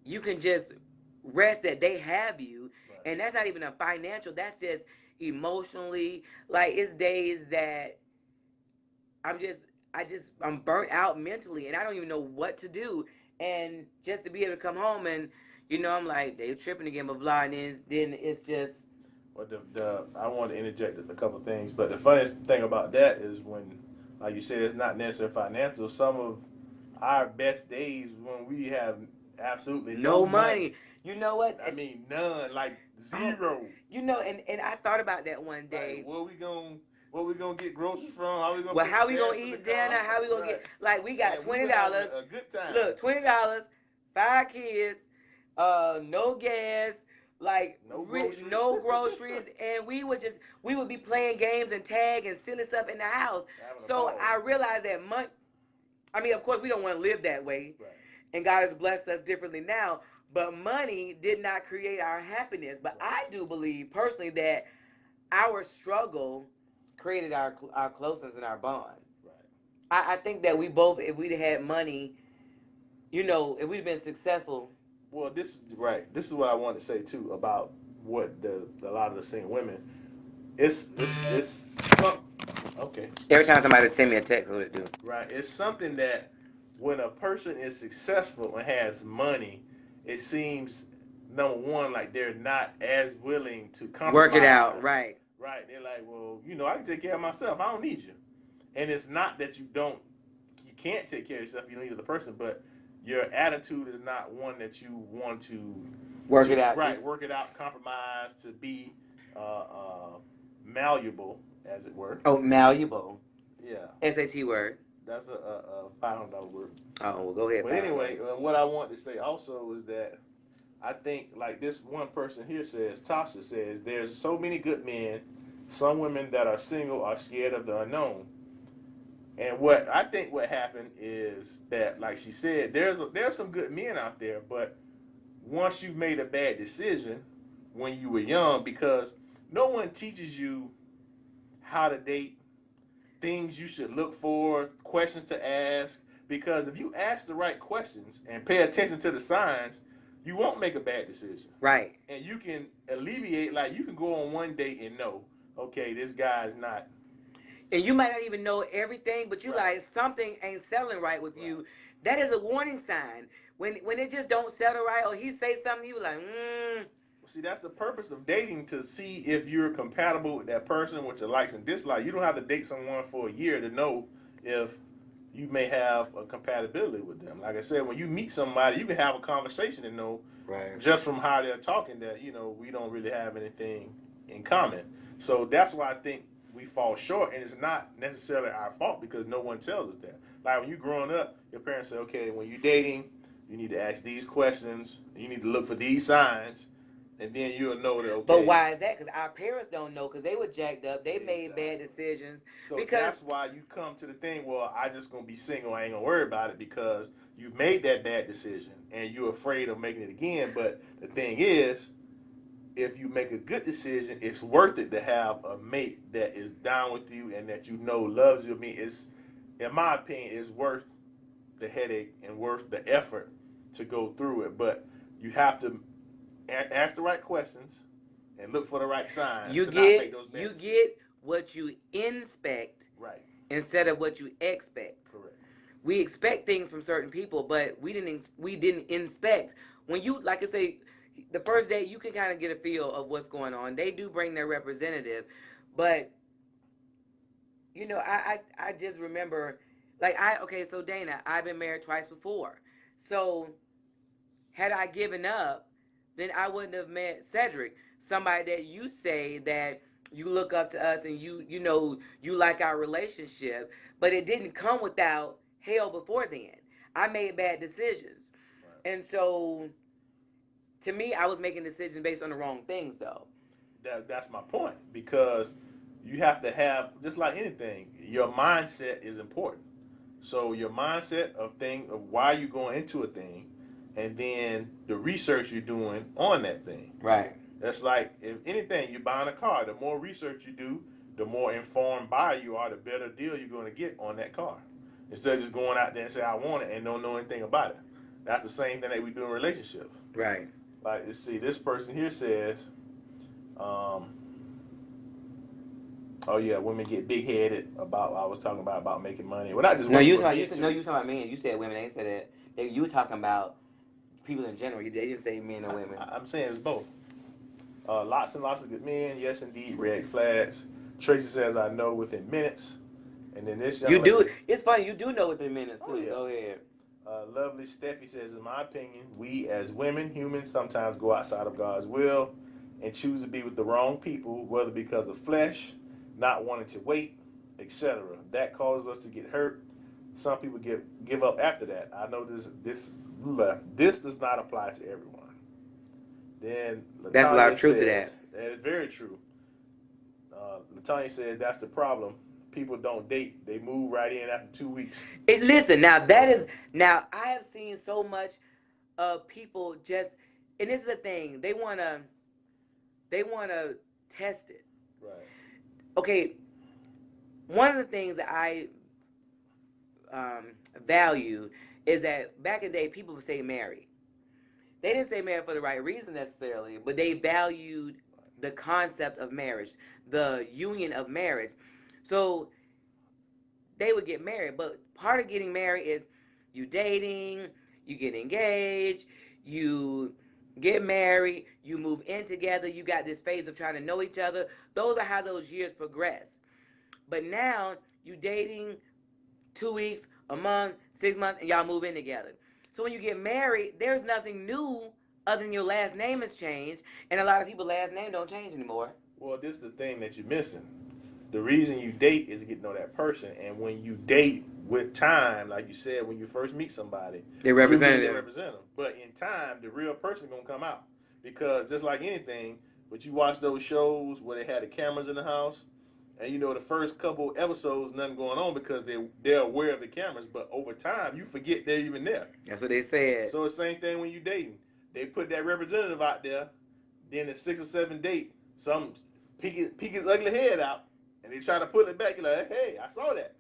S2: you can just rest that they have you. Right. And that's not even a financial, that's just emotionally. Like, it's days that I'm burnt out mentally and I don't even know what to do. And just to be able to come home and, I'm like, they tripping again, blah, blah, and then it's just.
S1: Well, I want to interject a couple of things, but the funniest thing about that is when, like you said, it's not necessarily financial. Some of our best days when we have absolutely no money.
S2: You know what?
S1: I mean, none, like zero.
S2: And I thought about that one day.
S1: Like, where we gonna get groceries from? How we gonna?
S2: Well, how we gonna eat dinner? How we gonna get? Like, we got $20.
S1: A good time.
S2: Look, $20, 5 kids, no gas, like no groceries, and we would be playing games and tag and silly stuff in the house. So I realized that money. I mean, of course, we don't want to live that way, right. And God has blessed us differently now. But money did not create our happiness. But I do believe personally that our struggle created our closeness and our bond. Right. I think that we both, if we'd had money, if we'd been successful.
S1: Well, this is what I wanted to say too about what a lot of the single women. It's okay.
S2: Every time somebody send me a text, what would it do?
S1: Right. It's something that when a person is successful and has money, it seems, number one, like they're not as willing to compromise.
S2: Work it out, right.
S1: Right. They're like, well, I can take care of myself. I don't need you. And it's not that you can't take care of yourself. You don't need the other person, but your attitude is not one that you want to
S2: work it out.
S1: Right. Work it out, compromise, to be malleable, as it were.
S2: Oh, malleable.
S1: Yeah.
S2: SAT word.
S1: That's a $500 word.
S2: Oh, well, go ahead.
S1: But anyway, what I want to say also is that I think, like this one person here says, Tasha says, there's so many good men. Some women that are single are scared of the unknown. And what happened is that, like she said, there's some good men out there, but once you've made a bad decision when you were young, because no one teaches you how to date, things you should look for, questions to ask, because if you ask the right questions and pay attention to the signs, you won't make a bad decision.
S2: Right.
S1: And you can alleviate, like, you can go on one date and know, okay, this guy's not.
S2: And you might not even know everything, but you right. Like, something ain't settling right with right. You. That is a warning sign. When it just don't settle right, or he say something, you like,
S1: See, that's the purpose of dating, to see if you're compatible with that person, with your likes and dislikes. You don't have to date someone for a year to know if you may have a compatibility with them. Like I said, when you meet somebody, you can have a conversation and know, right. Just from how they're talking, that, we don't really have anything in common. So that's why I think we fall short, and it's not necessarily our fault because no one tells us that. Like when you're growing up, your parents say, okay, when you're dating, you need to ask these questions, you need to look for these signs, and then you'll know that. Okay.
S2: But why is that? Because our parents don't know, because they were jacked up. They made
S1: Exactly.
S2: bad decisions.
S1: So
S2: because
S1: that's why you come to the thing. Well, I just gonna be single. I ain't gonna worry about it because you made that bad decision and you're afraid of making it again. But the thing is, if you make a good decision, it's worth it to have a mate that is down with you and that you know loves you. I mean, it's, in my opinion, it's worth the headache and worth the effort to go through it. But you have to ask the right questions and look for the right signs.
S2: you
S1: to not make
S2: get
S1: those bad
S2: you
S1: decisions.
S2: get what you inspect
S1: Right.
S2: instead of what you expect.
S1: Correct.
S2: We expect things from certain people, but we didn't inspect. When you, like I say, the first day you can kind of get a feel of what's going on. They do bring their representative, but you know, I just remember, like, okay, so Dana, I've been married twice before. So had I given up, then I wouldn't have met Cedric, somebody that you say that you look up to us and you know you like our relationship, but it didn't come without hell before then. I made bad decisions.
S1: Right.
S2: And so to me, I was making decisions based on the wrong things though.
S1: That's my point, because you have to have, just like anything, your mindset is important. So your mindset of why you're going into a thing, and then the research you're doing on that thing.
S2: Right.
S1: That's like, if anything, you're buying a car, the more research you do, the more informed buyer you are, the better deal you're going to get on that car. Instead of just going out there and say, I want it, and don't know anything about it. That's the same thing that we do in relationships.
S2: Right.
S1: Like, you see, this person here says, oh yeah, women get big headed about. I was talking about making money. Well, not just
S2: No,
S1: women.
S2: you
S1: but
S2: talking.
S1: men too.
S2: No, you talking about men. You said women. They said that. You were talking about people in general. They didn't say men or women.
S1: I'm saying it's both. Lots and lots of good men. Yes, indeed. Red flags. Tracy says, I know within minutes. And then this young
S2: You
S1: lady,
S2: do. It's funny. You do know within minutes too.
S1: Oh, yeah.
S2: Go ahead.
S1: Lovely Steffi says, in my opinion, we as women, humans, sometimes go outside of God's will and choose to be with the wrong people, whether because of flesh, not wanting to wait, etc. That causes us to get hurt. Some people give up after that. I know this does not apply to everyone. Then
S2: That's a lot of
S1: Latanya
S2: truth to
S1: says,
S2: that.
S1: That is very true. Latanya said that's the problem. People don't date; they move right in after 2 weeks.
S2: Listen, now I have seen so much of people just, and this is the thing, they wanna test it.
S1: Right.
S2: Okay, one of the things that I value is that back in the day people would say married. They didn't say married for the right reason necessarily, but they valued the concept of marriage, the union of marriage. So they would get married, but part of getting married is you dating, you get engaged, you get married, you move in together, you got this phase of trying to know each other. Those are how those years progress. But now you dating 2 weeks, a month, 6 months, and y'all move in together. So when you get married, there's nothing new other than your last name has changed, and a lot of people's last name don't change anymore.
S1: Well, this is the thing that you're missing. The reason you date is to get to know that person, and when you date with time, like you said, when you first meet somebody,
S2: They represent
S1: you
S2: them.
S1: represent them. But in time, the real person gonna come out, because just like anything, but you watch those shows where they had the cameras in the house, and you know the first couple episodes, nothing going on because they're aware of the cameras. But over time, you forget they're even there.
S2: That's what they said.
S1: So it's the same thing when you dating. They put that representative out there. Then the 6 or 7 date, some peek his ugly head out, and they try to pull it back. You're like, hey, I saw that.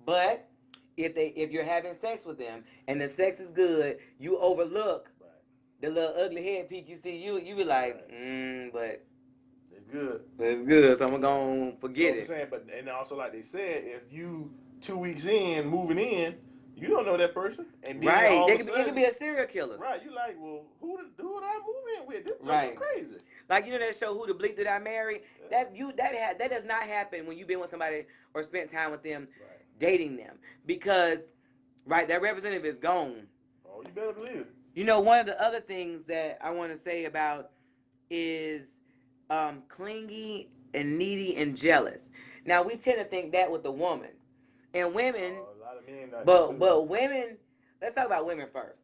S2: But if you're having sex with them and the sex is good, you overlook the little ugly head peek you see. You be like, but
S1: it's good.
S2: It's good, so I'm gonna forget it.
S1: I'm saying, but and also like they said, if you 2 weeks in, moving in, you don't know that person, and then
S2: Right,
S1: all
S2: it
S1: of a
S2: could
S1: sudden,
S2: be a serial killer.
S1: Right, you like, well, who did I move in with? This
S2: Right.
S1: crazy.
S2: Like, you know that show, Who the Bleep Did I Marry?
S1: Yeah.
S2: That does not happen when you've been with somebody or spent time with them,
S1: Right.
S2: dating them, because that representative is gone.
S1: Oh, you better believe it.
S2: You know, one of the other things that I want to say about is clingy and needy and jealous. Now we tend to think that with the woman, and women.
S1: A lot of men not
S2: But women. Let's talk about women first.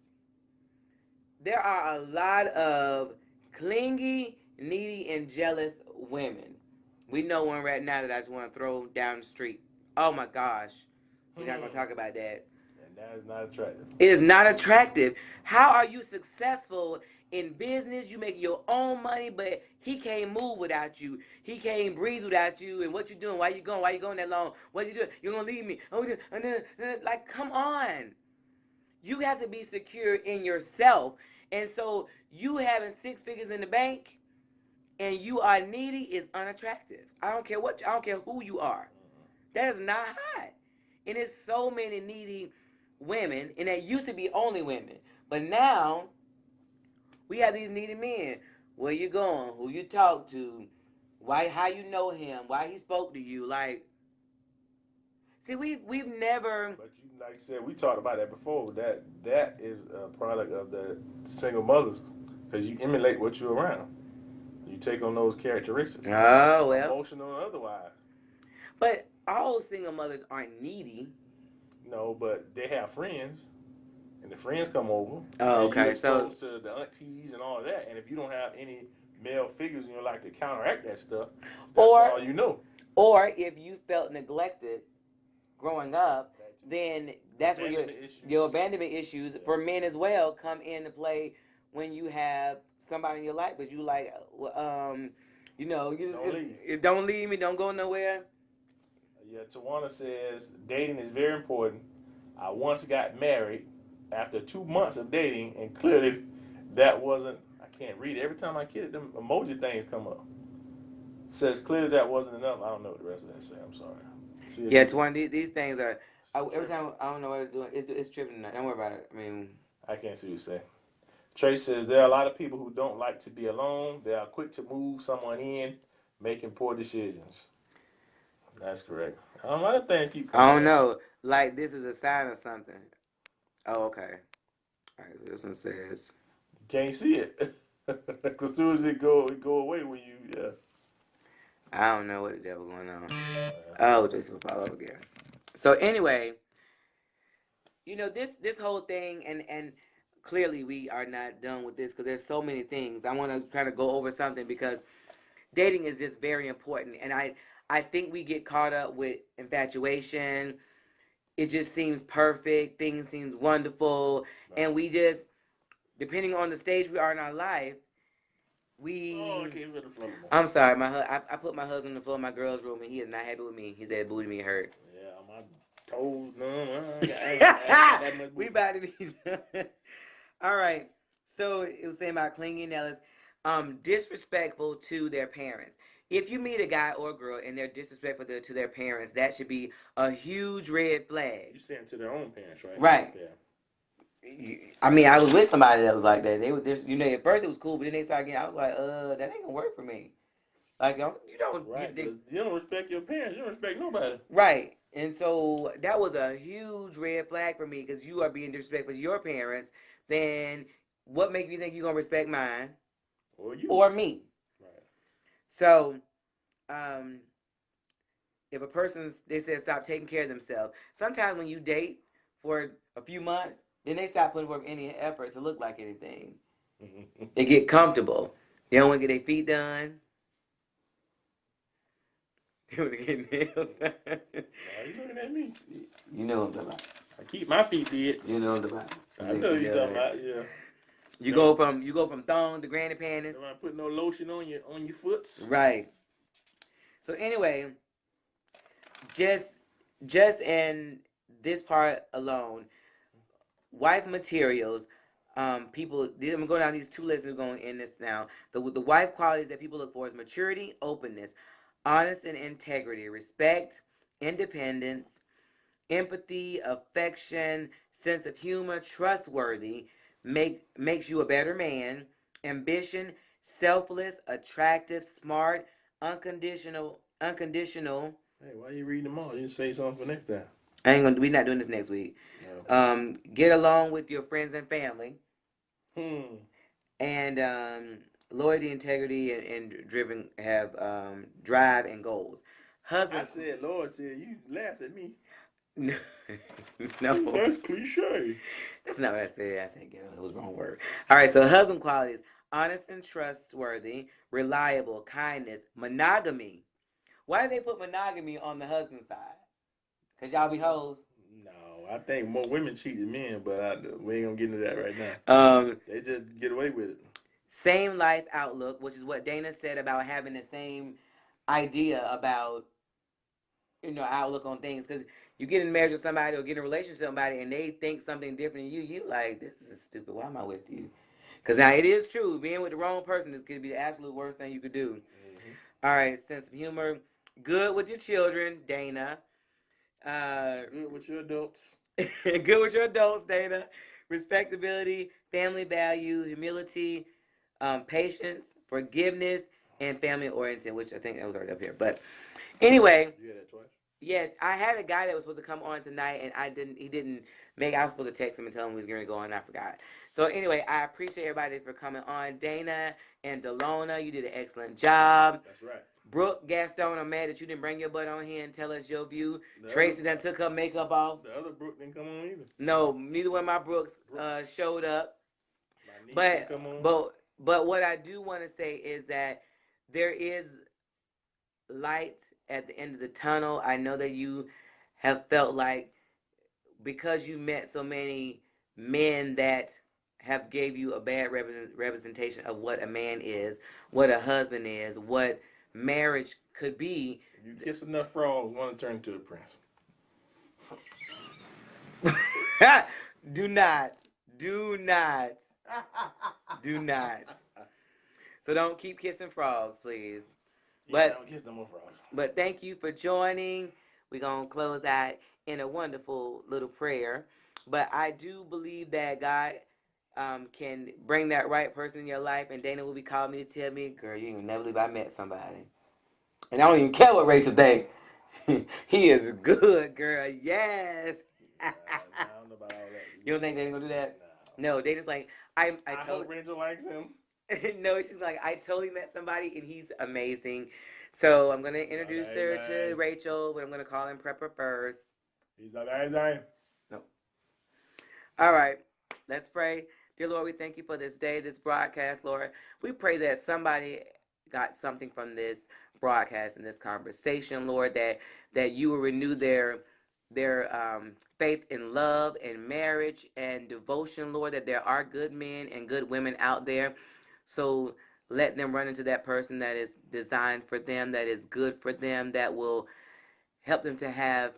S2: There are a lot of Clingy, needy, and jealous women. We know one right now that I just want to throw down the street. Oh my gosh. We're not going to talk about that.
S1: And that is not attractive.
S2: It is not attractive. How are you successful in business? You make your own money, but he can't move without you. He can't breathe without you. And what you doing? Why you going? Why you going that long? What you doing? You're going to leave me. Like, come on. You have to be secure in yourself. And so you having 6 figures in the bank and you are needy is unattractive. I don't care who you are. That is not hot. And it's so many needy women, and that used to be only women. But now we have these needy men. Where you going? Who you talk to? Why? How you know him? Why he spoke to you? Like, see, we've never.
S1: But you, like you said, we talked about that before. That is a product of the single mothers, because you emulate what you're around. You take on those characteristics.
S2: Oh well.
S1: Emotional and otherwise.
S2: But all single mothers aren't needy.
S1: No, but they have friends, and the friends come over.
S2: Oh, okay.
S1: You're exposed to the aunties and all of that. And if you don't have any male figures in your life to counteract that stuff, that's all you know.
S2: Or if you felt neglected growing up, then that's where your abandonment issues for men as well come into play when you have somebody in your life, but you like, you know, don't leave me, don't go nowhere.
S1: Yeah, Tawana says dating is very important. I once got married after 2 months of dating, and clearly that wasn't. I can't read it. Every time I get it, them emoji things come up. Says clearly that wasn't enough. I don't know what the rest of that say. I'm sorry.
S2: Yeah, Tawana, these things are. Every time I don't know what to do. It's tripping. Don't worry about it. I mean,
S1: I can't see what you say. Trey says there are a lot of people who don't like to be alone. They are quick to move someone in, making poor decisions. That's correct. A lot of things keep coming.
S2: I don't know. Like this is a sign of something. Oh, okay. All right. So this one says.
S1: You can't see it. Because as soon as it go away when you, yeah.
S2: I don't know what the devil going on. Oh, Jason will follow again. So anyway, you know this whole thing, and clearly we are not done with this because there's so many things. I want to kind of go over something because dating is just very important, and I think we get caught up with infatuation. It just seems perfect. Things seems wonderful, right. And we just, depending on the stage we are in our life, we.
S1: Oh, okay, with the floor.
S2: I'm sorry, I put my husband on the floor in my girl's room, and he is not happy with me. He said booty me hurt.
S1: Yeah, my toes numb.
S2: We about to be done. All right. So it was saying about clingy and jealous, disrespectful to their parents. If you meet a guy or a girl and they're disrespectful to their parents, that should be a huge red flag.
S1: You saying to their own parents, right?
S2: Right.
S1: Yeah.
S2: I mean, I was with somebody that was like that. They was just, at first it was cool, but then they started getting, I was like, that ain't gonna work for me. Like, you don't.
S1: Right. You don't respect your parents. You don't respect nobody.
S2: Right. And so that was a huge red flag for me because you are being disrespectful to your parents. Then what makes you think you're gonna respect mine?
S1: Or you.
S2: Or me.
S1: Right.
S2: So, if a person, they said stop taking care of themselves. Sometimes when you date for a few months, then they stop putting forth any effort to look like anything. They get comfortable. They don't want to get their feet done. They want to get nails done.
S1: Why you looking at me?
S2: You know what I'm talking about.
S1: I keep my feet did.
S2: You know what I'm talking about.
S1: I know you're talking about, yeah.
S2: You go from thong to granny panties.
S1: Don't put no lotion on your foots.
S2: Right. So anyway, just in this part alone, wife materials, people. I'm gonna go down these two lists. We're going in this now. The wife qualities that people look for is maturity, openness, honest and integrity, respect, independence, empathy, affection, sense of humor, trustworthy, makes you a better man, ambition, selfless, attractive, smart, unconditional.
S1: Hey, why are you reading them all? You didn't say something for next time.
S2: We're not doing this next week. No. Get along with your friends and family. And loyalty, integrity, and driven have drive and goals. Husband.
S1: I said loyalty. You laughed at me.
S2: No.
S1: That's cliche.
S2: That's not what I said. I said it was the wrong word. All right. So husband qualities: honest and trustworthy, reliable, kindness, monogamy. Why do they put monogamy on the husband side? Cause y'all be hoes.
S1: No, I think more women cheat than men, but we ain't gonna get into that right now. They just get away with it.
S2: Same life outlook, which is what Dana said about having the same idea about, outlook on things. Because you get in marriage with somebody or get in a relationship with somebody and they think something different than you, you like, this is stupid. Why am I with you? Because now it is true. Being with the wrong person is going to be the absolute worst thing you could do. Mm-hmm. All right, sense of humor. Good with your children, Dana.
S1: Good with your adults.
S2: Good with your adults, Dana. Respectability, family value, humility, patience, forgiveness, and family oriented, which I think I was already up here. But anyway.
S1: You had that twice?
S2: Yes, I had a guy that was supposed to come on tonight, and he didn't make. I was supposed to text him and tell him he was going to go on, and I forgot. So anyway, I appreciate everybody for coming on. Dana and Delona, you did an excellent job.
S1: That's right.
S2: Brooke, Gaston, I'm mad that you didn't bring your butt on here and tell us your view. Tracy done took her makeup off.
S1: The other Brooke didn't come on either.
S2: No, neither one of my Brooks showed up. But what I do want to say is that there is light at the end of the tunnel. I know that you have felt like because you met so many men that have gave you a bad representation of what a man is, what a husband is, what marriage could be.
S1: If you kiss enough frogs, one turn into a prince.
S2: Do not. So don't keep kissing frogs, please.
S1: Yeah, don't kiss no more frogs.
S2: But thank you for joining. We're going to close out in a wonderful little prayer. But I do believe that God can bring that right person in your life. And Dana will be calling me to tell me, girl, you ain't never believe I met somebody. And I don't even care what Rachel think. He is good, girl. Yes.
S1: I don't know about all that.
S2: You don't think Dana going to do that? No, Dana's like, I
S1: hope Rachel likes him.
S2: No, she's like, I totally met somebody and he's amazing. So I'm going to introduce her to Rachel, but I'm going to call him Prepper first.
S1: He's amazing.
S2: No. All right. Let's pray. Dear Lord, we thank you for this day, this broadcast, Lord. We pray that somebody got something from this broadcast and this conversation, Lord, that you will renew their faith in love and marriage and devotion, Lord, that there are good men and good women out there. So let them run into that person that is designed for them, that is good for them, that will help them to have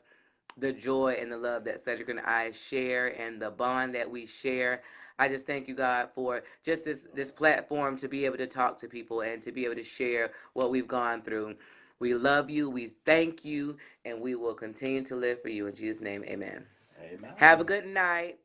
S2: the joy and the love that Cedric and I share and the bond that we share. I just thank you, God, for just this platform to be able to talk to people and to be able to share what we've gone through. We love you, we thank you, and we will continue to live for you. In Jesus' name, amen.
S1: Amen.
S2: Have a good night.